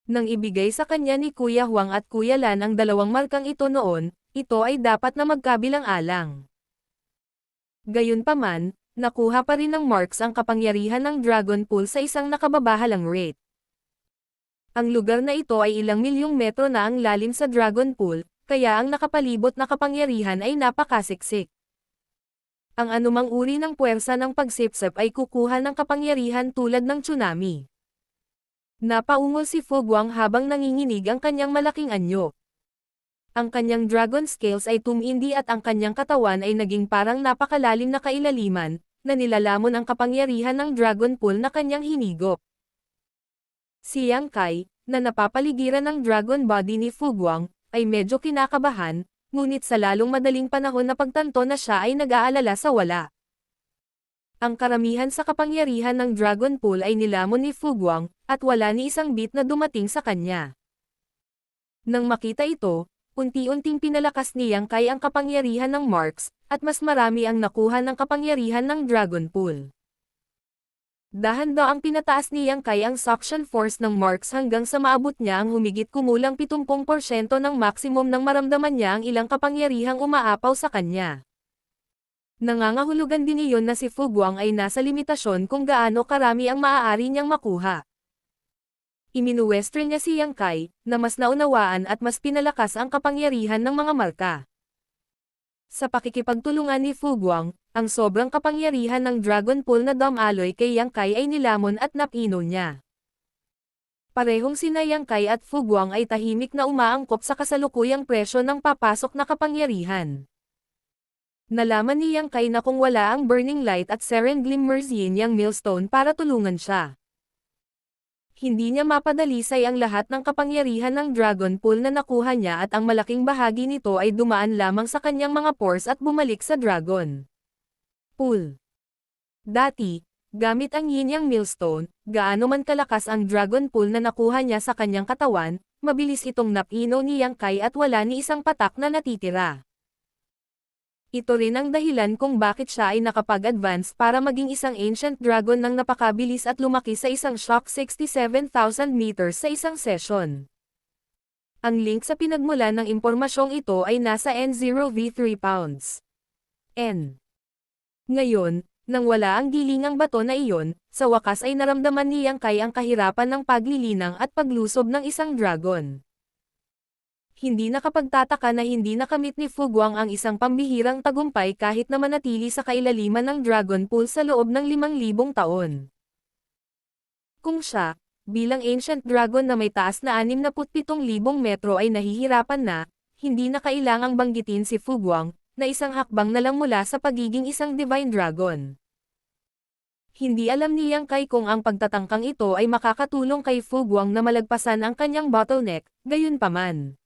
Nang ibigay sa kanya ni Kuya Huang at Kuya Lan ang dalawang markang ito noon, ito ay dapat na magkabilang alang. Gayunpaman, nakuha pa rin ng marks ang kapangyarihan ng Dragon Pool sa isang nakababahalang rate. Ang lugar na ito ay ilang milyong metro na ang lalim sa Dragon Pool, kaya ang nakapalibot na kapangyarihan ay napakasiksik. Ang anumang uri ng puwersa ng pagsipsip ay kukuha ng kapangyarihan tulad ng tsunami. Napaungol si Fu Guang habang nanginginig ang kanyang malaking anyo. Ang kanyang dragon scales ay tumindi at ang kanyang katawan ay naging parang napakalalim na kailaliman, na nilalamon ang kapangyarihan ng Dragon Pool na kanyang hinigop. Si Yang Kai, na napapaligiran ng dragon body ni Fu Guang, ay medyo kinakabahan, ngunit sa lalong madaling panahon na pagtanto na siya ay nag-aalala sa wala. Ang karamihan sa kapangyarihan ng Dragon Pool ay nilamon ni Fu Guang, at wala ni isang bit na dumating sa kanya. Nang makita ito, unti-unting pinalakas ni Yang Kai ang kapangyarihan ng marks, at mas marami ang nakuha ng kapangyarihan ng Dragon Pool. Dahan-daang pinataas ni Yang Kai ang suction force ng marks hanggang sa maabot niya ang humigit kumulang 70% ng maximum nang maramdaman niya ang ilang kapangyarihang umaapaw sa kanya. Nangangahulugan din iyon na si Fu Guang ay nasa limitasyon kung gaano karami ang maaari niyang makuha. Iminuwestro niya si Yang Kai, na mas naunawaan at mas pinalakas ang kapangyarihan ng mga marka. Sa pakikipagtulungan ni Fu Guang, ang sobrang kapangyarihan ng Dragon Pool na dumaloy kay Yang Kai ay nilamon at napino niya. Parehong sina Yang Kai at Fu Guang ay tahimik na umaangkop sa kasalukuyang presyo ng papasok na kapangyarihan. Nalaman ni Yang Kai na kung wala ang Burning Light at Seren Glimmers Yin Yang Millstone para tulungan siya, hindi niya mapadalisay ang lahat ng kapangyarihan ng Dragon Pool na nakuha niya at ang malaking bahagi nito ay dumaan lamang sa kanyang mga pores at bumalik sa Dragon Pool. Dati, gamit ang Yin Yang Millstone, gaano man kalakas ang Dragon Pool na nakuha niya sa kanyang katawan, mabilis itong napino ni Yang Kai at wala ni isang patak na natitira. Ito rin ang dahilan kung bakit siya ay nakapag-advance para maging isang Ancient Dragon ng napakabilis at lumaki sa isang shock 67,000 meters sa isang session. Ang link sa pinagmulan ng impormasyong ito ay nasa N0V3 pounds. Ngayon, nang wala ang gilingang bato na iyon, sa wakas ay naramdaman ni Yang Kai ang kahirapan ng paglilinang at paglusob ng isang dragon. Hindi nakapagtataka na hindi nakamit ni Fu Guang ang isang pambihirang tagumpay kahit na manatili sa kailaliman ng Dragon Pool sa loob ng 5,000 taon. Kung siya, bilang Ancient Dragon na may taas na 67,000 metro ay nahihirapan na, hindi na kailangang banggitin si Fu Guang, na isang hakbang na lang mula sa pagiging isang Divine Dragon. Hindi alam ni Yang Kai kung ang pagtatangkang ito ay makakatulong kay Fu Guang na malagpasan ang kanyang bottleneck, gayunpaman.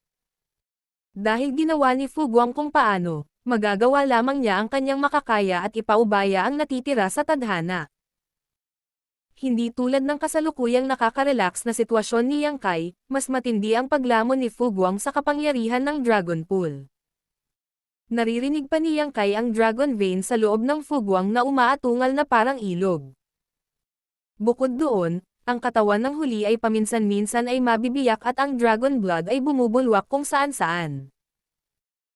Dahil ginawa ni Fu Guang kung paano, magagawa lamang niya ang kanyang makakaya at ipaubaya ang natitira sa tadhana. Hindi tulad ng kasalukuyang nakaka-relax na sitwasyon ni Yang Kai, mas matindi ang paglamon ni Fu Guang sa kapangyarihan ng Dragon Pool. Naririnig pa ni Yang Kai ang Dragon Vein sa loob ng Fu Guang na umaatungal na parang ilog. Bukod doon, ang katawan ng huli ay paminsan-minsan ay mabibiyak at ang Dragon Blood ay bumubulwak kung saan-saan.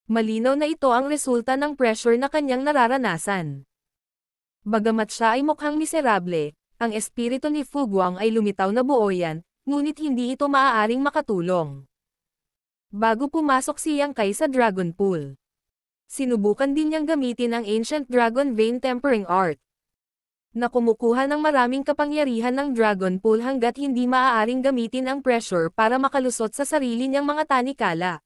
Malinaw na ito ang resulta ng pressure na kanyang nararanasan. Bagamat siya ay mukhang miserable, ang espiritu ni Fu Guang ay lumitaw na buo yan, ngunit hindi ito maaaring makatulong. Bago pumasok si Yang Kai sa Dragon Pool, sinubukan din niyang gamitin ang Ancient Dragon Vein Tempering Art, na kumukuha ng maraming kapangyarihan ng Dragon Pool hanggat hindi maaaring gamitin ang pressure para makalusot sa sarili niyang mga tanikala.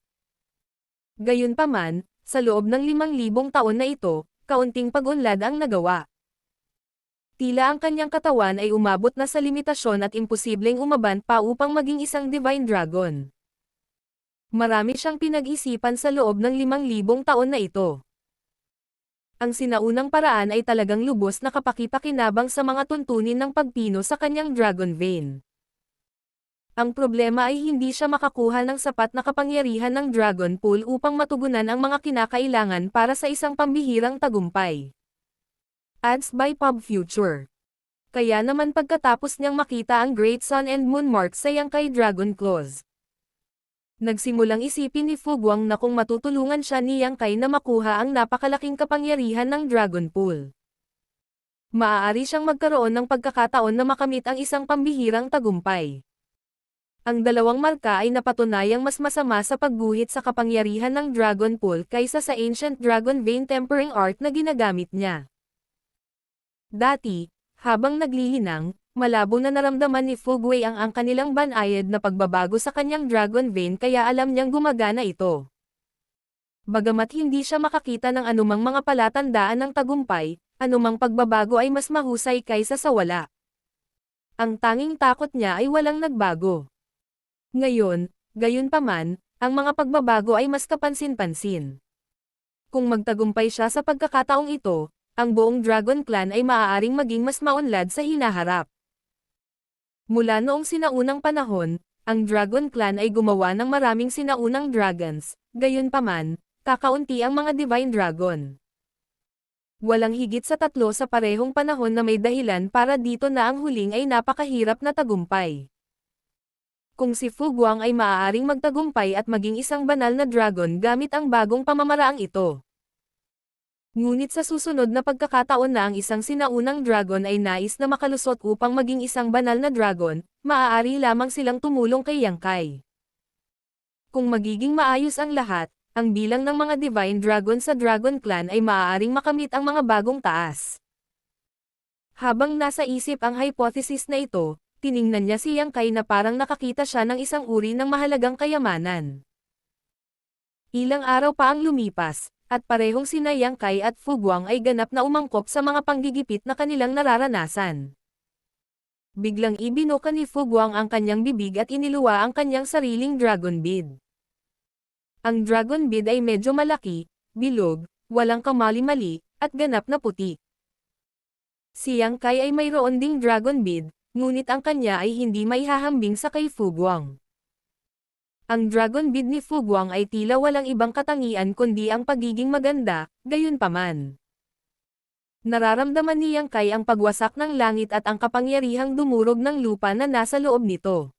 Gayunpaman, sa loob ng 5,000 taon na ito, kaunting pag-unlad ang nagawa. Tila ang kanyang katawan ay umabot na sa limitasyon at imposibleng umaban pa upang maging isang Divine Dragon. Marami siyang pinag-isipan sa loob ng 5,000 taon na ito. Ang sinaunang paraan ay talagang lubos na kapakipakinabang sa mga tuntunin ng pagpino sa kanyang Dragon Vein. Ang problema ay hindi siya makakuha ng sapat na kapangyarihan ng Dragon Pool upang matugunan ang mga kinakailangan para sa isang pambihirang tagumpay. Ads by Pub Future. Kaya naman pagkatapos niyang makita ang Great Sun and Moon Mark sa Yang Kai Dragon Claws, nagsimulang isipin ni Fu Guang na kung matutulungan siya ni Yang Kai na makuha ang napakalaking kapangyarihan ng Dragon Pool, maaari siyang magkaroon ng pagkakataon na makamit ang isang pambihirang tagumpay. Ang dalawang marka ay napatunayang mas masama sa pagguhit sa kapangyarihan ng Dragon Pool kaysa sa Ancient Dragon Vein Tempering Art na ginagamit niya. Dati, habang naglilinang, malabo na naramdaman ni Fu Gui ang kanilang banayad na pagbabago sa kanyang Dragon Vein kaya alam niyang gumagana ito. Bagamat hindi siya makakita ng anumang mga palatandaan ng tagumpay, anumang pagbabago ay mas mahusay kaysa sa wala. Ang tanging takot niya ay walang nagbago. Ngayon, gayunpaman, ang mga pagbabago ay mas kapansin-pansin. Kung magtagumpay siya sa pagkakataong ito, ang buong Dragon Clan ay maaaring maging mas maunlad sa hinaharap. Mula noong sinaunang panahon, ang Dragon Clan ay gumawa ng maraming sinaunang dragons, gayunpaman, kakaunti ang mga Divine Dragon. Walang higit sa 3 sa parehong panahon na may dahilan para dito na ang huling ay napakahirap na tagumpay. Kung si Fu Guang ay maaaring magtagumpay at maging isang banal na dragon gamit ang bagong pamamaraang ito. Ngunit sa susunod na pagkakataon na ang isang sinaunang dragon ay nais na makalusot upang maging isang banal na dragon, maaari lamang silang tumulong kay Yang Kai. Kung magiging maayos ang lahat, ang bilang ng mga Divine Dragon sa Dragon Clan ay maaaring makamit ang mga bagong taas. Habang nasa isip ang hypothesis na ito, tiningnan niya si Yang Kai na parang nakakita siya ng isang uri ng mahalagang kayamanan. Ilang araw pa ang lumipas, at parehong sina Yang Kai at Fu Guang ay ganap na umangkop sa mga panggigipit na kanilang nararanasan. Biglang ibinuka ni Fu Guang ang kanyang bibig at iniluwa ang kanyang sariling dragon bead. Ang dragon bead ay medyo malaki, bilog, walang kamali-mali, at ganap na puti. Si Yang Kai ay mayroon ding dragon bead, ngunit ang kanya ay hindi maihahambing sa kay Fu Guang. Ang dragon bead ni Fu Guang ay tila walang ibang katangian kundi ang pagiging maganda, gayunpaman. Nararamdaman ni Yang Kai ang pagwasak ng langit at ang kapangyarihang dumurog ng lupa na nasa loob nito.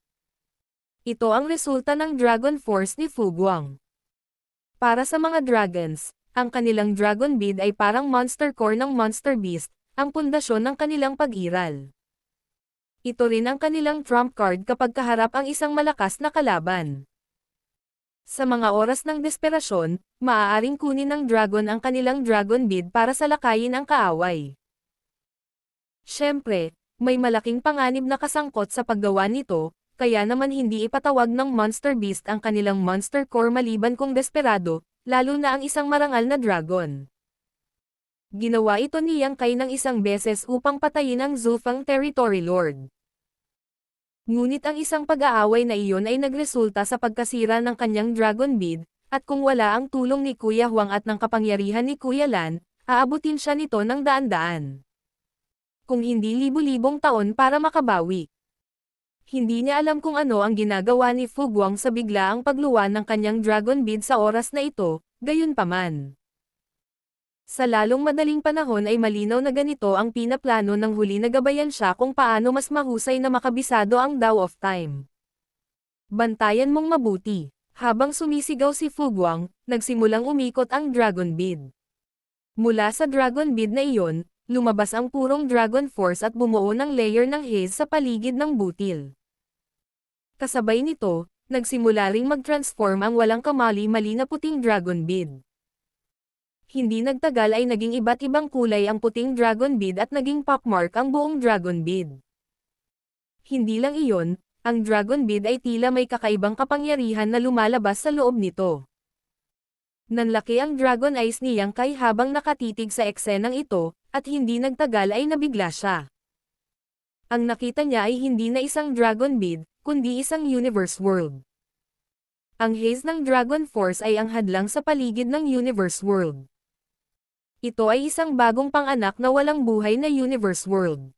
Ito ang resulta ng Dragon Force ni Fu Guang. Para sa mga dragons, ang kanilang dragon bead ay parang monster core ng Monster Beast, ang pundasyon ng kanilang pag-iral. Ito rin ang kanilang trump card kapag kaharap ang isang malakas na kalaban. Sa mga oras ng desperasyon, maaaring kunin ng dragon ang kanilang dragon bead para salakayin ang kaaway. Siyempre, may malaking panganib na kasangkot sa paggawa nito, kaya naman hindi ipatawag ng Monster Beast ang kanilang monster core maliban kung desperado, lalo na ang isang marangal na dragon. Ginawa ito ni Yang Kai ng isang beses upang patayin ang Zufang Territory Lord. Ngunit ang isang pag-aaway na iyon ay nagresulta sa pagkasira ng kanyang dragon bead, at kung wala ang tulong ni Kuya Huang at ng kapangyarihan ni Kuya Lan, aabutin siya nito ng daan-daan. Kung hindi libu-libong taon para makabawi. Hindi niya alam kung ano ang ginagawa ni Fu Guang sa biglaang pagluwa ng kanyang dragon bead sa oras na ito, gayunpaman. Sa lalong madaling panahon ay malinaw na ganito ang pinaplano ng huli na gabayan siya kung paano mas mahusay na makabisado ang Dao of Time. Bantayan mong mabuti. Habang sumisigaw si Fu Guang, nagsimulang umikot ang Dragon Bead. Mula sa Dragon Bead na iyon, lumabas ang purong Dragon Force at bumuo ng layer ng haze sa paligid ng butil. Kasabay nito, nagsimula ring mag-transform ang walang kamali-mali na puting Dragon Bead. Hindi nagtagal ay naging iba't ibang kulay ang puting dragon bead at naging pockmark ang buong dragon bead. Hindi lang iyon, ang dragon bead ay tila may kakaibang kapangyarihan na lumalabas sa loob nito. Nanlaki ang dragon eyes ni Yang Kai habang nakatitig sa eksenang ito, at hindi nagtagal ay nabigla siya. Ang nakita niya ay hindi na isang dragon bead, kundi isang universe world. Ang haze ng Dragon Force ay ang hadlang sa paligid ng universe world. Ito ay isang bagong panganak na walang buhay na universe world.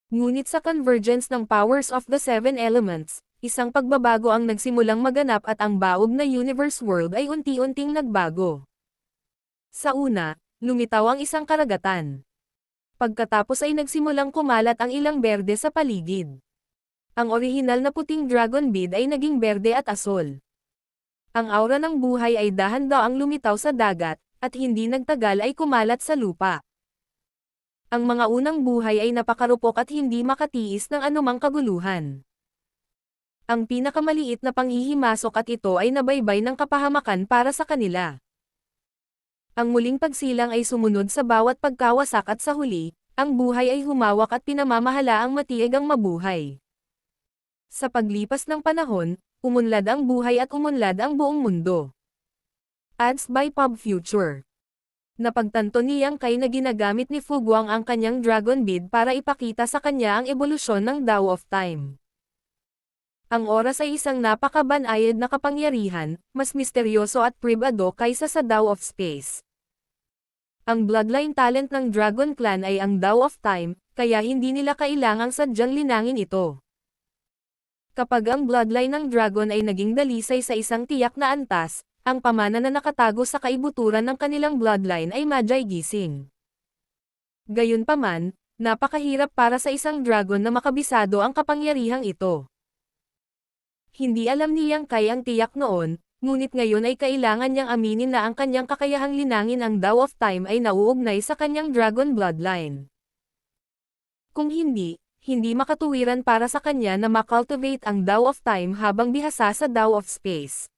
Ngunit sa convergence ng powers of the seven elements, isang pagbabago ang nagsimulang maganap at ang baog na universe world ay unti-unting nagbago. Sa una, lumitaw ang isang karagatan. Pagkatapos ay nagsimulang kumalat ang ilang berde sa paligid. Ang orihinal na puting dragon bead ay naging berde at asol. Ang aura ng buhay ay dahan-daang lumitaw sa dagat, at hindi nagtagal ay kumalat sa lupa. Ang mga unang buhay ay napakarupok at hindi makatiis ng anumang kaguluhan. Ang pinakamaliit na panghihimasok at ito ay nabaybay ng kapahamakan para sa kanila. Ang muling pagsilang ay sumunod sa bawat pagkawasak at sa huli, ang buhay ay humawak at pinamamahala ang matiyagang mabuhay. Sa paglipas ng panahon, umunlad ang buhay at umunlad ang buong mundo. Ads by Pub Future. Napagtanto ni Yang Kai na ginagamit ni Fu Guang ang kanyang Dragon Bead para ipakita sa kanya ang ebolusyon ng Dao of Time. Ang oras ay isang napakabanayad na kapangyarihan, mas misteryoso at pribado kaysa sa Dao of Space. Ang bloodline talent ng Dragon Clan ay ang Dao of Time, kaya hindi nila kailangang sadyang linangin ito. Kapag ang bloodline ng dragon ay naging dalisay sa isang tiyak na antas, ang pamana na nakatago sa kaibuturan ng kanilang bloodline ay madyay gising. Gayunpaman, napakahirap para sa isang dragon na makabisado ang kapangyarihang ito. Hindi alam ni Yang Kai ang tiyak noon, ngunit ngayon ay kailangan niyang aminin na ang kanyang kakayahang linangin ang Dao of Time ay nauugnay sa kanyang dragon bloodline. Kung hindi makatuwiran para sa kanya na makultivate ang Dao of Time habang bihasa sa Dao of Space.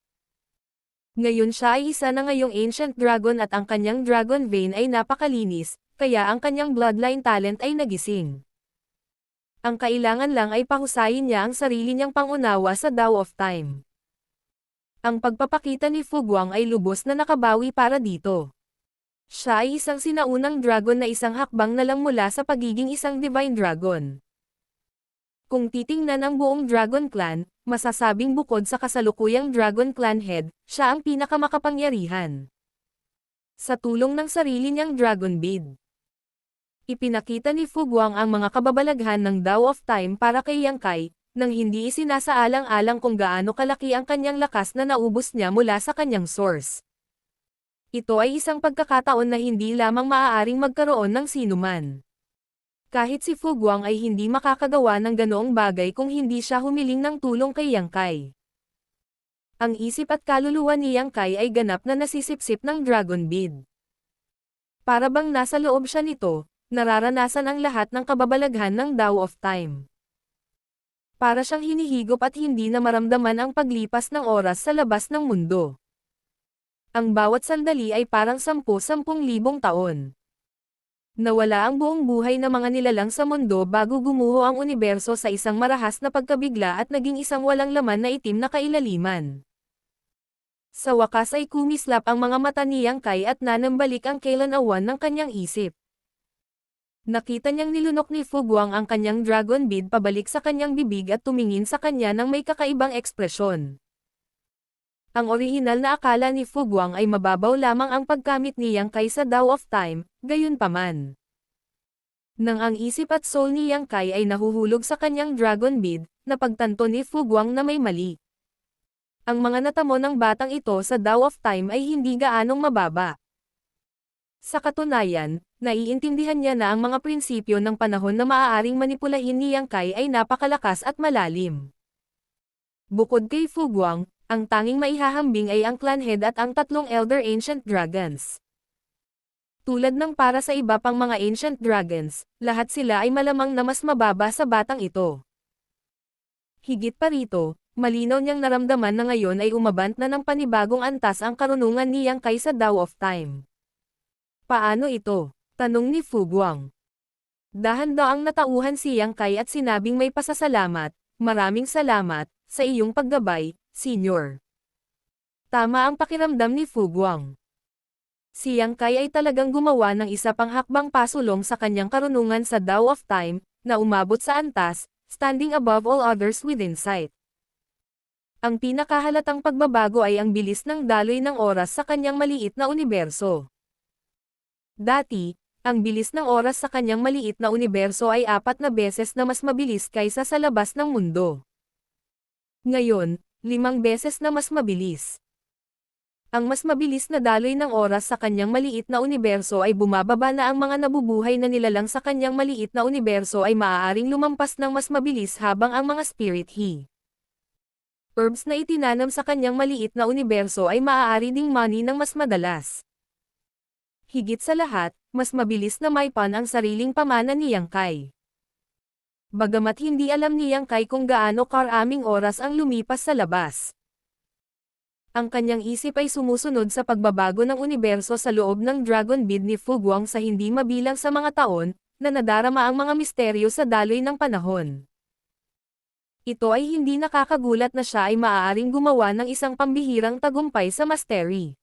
Ngayon siya ay isa na ngayong ancient dragon at ang kanyang dragon vein ay napakalinis, kaya ang kanyang bloodline talent ay nagising. Ang kailangan lang ay pahusayin niya ang sarili niyang pangunawa sa Tao of Time. Ang pagpapakita ni Fu Guang ay lubos na nakabawi para dito. Siya ay isang sinaunang dragon na isang hakbang na lang mula sa pagiging isang divine dragon. Kung titingnan ang buong Dragon Clan, masasabing bukod sa kasalukuyang Dragon Clan Head, siya ang pinakamakapangyarihan. Sa tulong ng sarili niyang Dragon Bead, ipinakita ni Fu Guang ang mga kababalaghan ng Tao of Time para kay Yang Kai, nang hindi isinasaalang-alang kung gaano kalaki ang kanyang lakas na naubos niya mula sa kanyang source. Ito ay isang pagkakataon na hindi lamang maaaring magkaroon ng sinuman. Kahit si Fu Guang ay hindi makakagawa ng ganoong bagay kung hindi siya humiling ng tulong kay Yang Kai. Ang isip at kaluluwa ni Yang Kai ay ganap na nasisipsip ng Dragon Bead. Para bang nasa loob siya nito, nararanasan ang lahat ng kababalaghan ng Tao of Time. Para siyang hinihigop at hindi na maramdaman ang paglipas ng oras sa labas ng mundo. Ang bawat sandali ay parang 10,000 taon. Nawala ang buong buhay ng mga nilalang sa mundo bago gumuho ang universo sa isang marahas na pagkabigla at naging isang walang laman na itim na kailaliman. Sa wakas ay kumislap ang mga mata ni Yang Kai at nanambalik ang kailanawan ng kanyang isip. Nakita niyang nilunok ni Fu Guang ang kanyang Dragon Bead pabalik sa kanyang bibig at tumingin sa kanya ng may kakaibang ekspresyon. Ang orihinal na akala ni Fu Guang ay mababaw lamang ang pagkamit ni Yang Kai sa Tao of Time, gayunpaman. Nang ang isip at soul ni Yang Kai ay nahuhulog sa kanyang Dragon Bead, napagtanto ni Fu Guang na may mali. Ang mga natamo ng batang ito sa Tao of Time ay hindi gaanong mababa. Sa katunayan, naiintindihan niya na ang mga prinsipyo ng panahon na maaaring manipulahin ni Yang Kai ay napakalakas at malalim. Bukod kay Fu Guang, ang tanging maihahambing ay ang Clan Head at ang 3 Elder Ancient Dragons. Tulad ng para sa iba pang mga Ancient Dragons, lahat sila ay malamang na mas mababa sa batang ito. Higit pa rito, malinaw niyang naramdaman na ngayon ay umabant na ng panibagong antas ang karunungan ni Yang Kai sa Tao of Time. Paano ito? Tanong ni Fu Guang. Dahan-daang natauhan si Yang Kai at sinabing may pasasalamat, maraming salamat, sa iyong paggabay, Senior. Tama ang pakiramdam ni Fu Guang. Si Yang Kai ay talagang gumawa ng isa pang hakbang pasulong sa kanyang karunungan sa Tao of Time, na umabot sa antas, standing above all others within sight. Ang pinakahalatang pagbabago ay ang bilis ng daloy ng oras sa kanyang maliit na universo. Dati, ang bilis ng oras sa kanyang maliit na universo ay 4 na beses na mas mabilis kaysa sa labas ng mundo. Ngayon, 5 beses na mas mabilis. Ang mas mabilis na daloy ng oras sa kanyang maliit na universo ay bumababa na ang mga nabubuhay na nilalang sa kanyang maliit na universo ay maaaring lumampas ng mas mabilis habang ang mga spirit herbs na itinanam sa kanyang maliit na universo ay maaari ding mani ng mas madalas. Higit sa lahat, mas mabilis na maipan ang sariling pamana ni Yang Kai. Bagamat hindi alam ni Yang Kai kung gaano karaming oras ang lumipas sa labas. Ang kanyang isip ay sumusunod sa pagbabago ng universo sa loob ng Dragon Bead ni Fu Guang sa hindi mabilang sa mga taon, na nadarama ang mga misteryo sa daloy ng panahon. Ito ay hindi nakakagulat na siya ay maaaring gumawa ng isang pambihirang tagumpay sa mastery.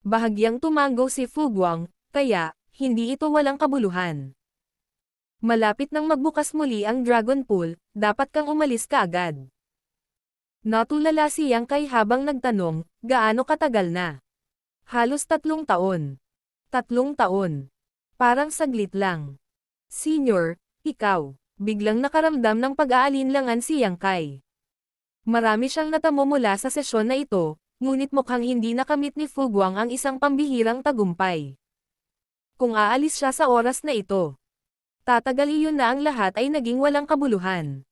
Bahagyang tumango si Fu Guang, kaya, hindi ito walang kabuluhan. Malapit nang magbukas muli ang Dragon Pool, dapat kang umalis kaagad. Natulala si Yang Kai habang nagtanong, gaano katagal na? Halos 3 taon. 3 taon. Parang saglit lang. Senior, ikaw. Biglang nakaramdam ng pag-aalinlangan si Yang Kai. Marami siyang natamo mula sa sesyon na ito, ngunit mukhang hindi nakamit ni Fu Guang ang isang pambihirang tagumpay. Kung aalis siya sa oras na ito, tatagal iyon na ang lahat ay naging walang kabuluhan.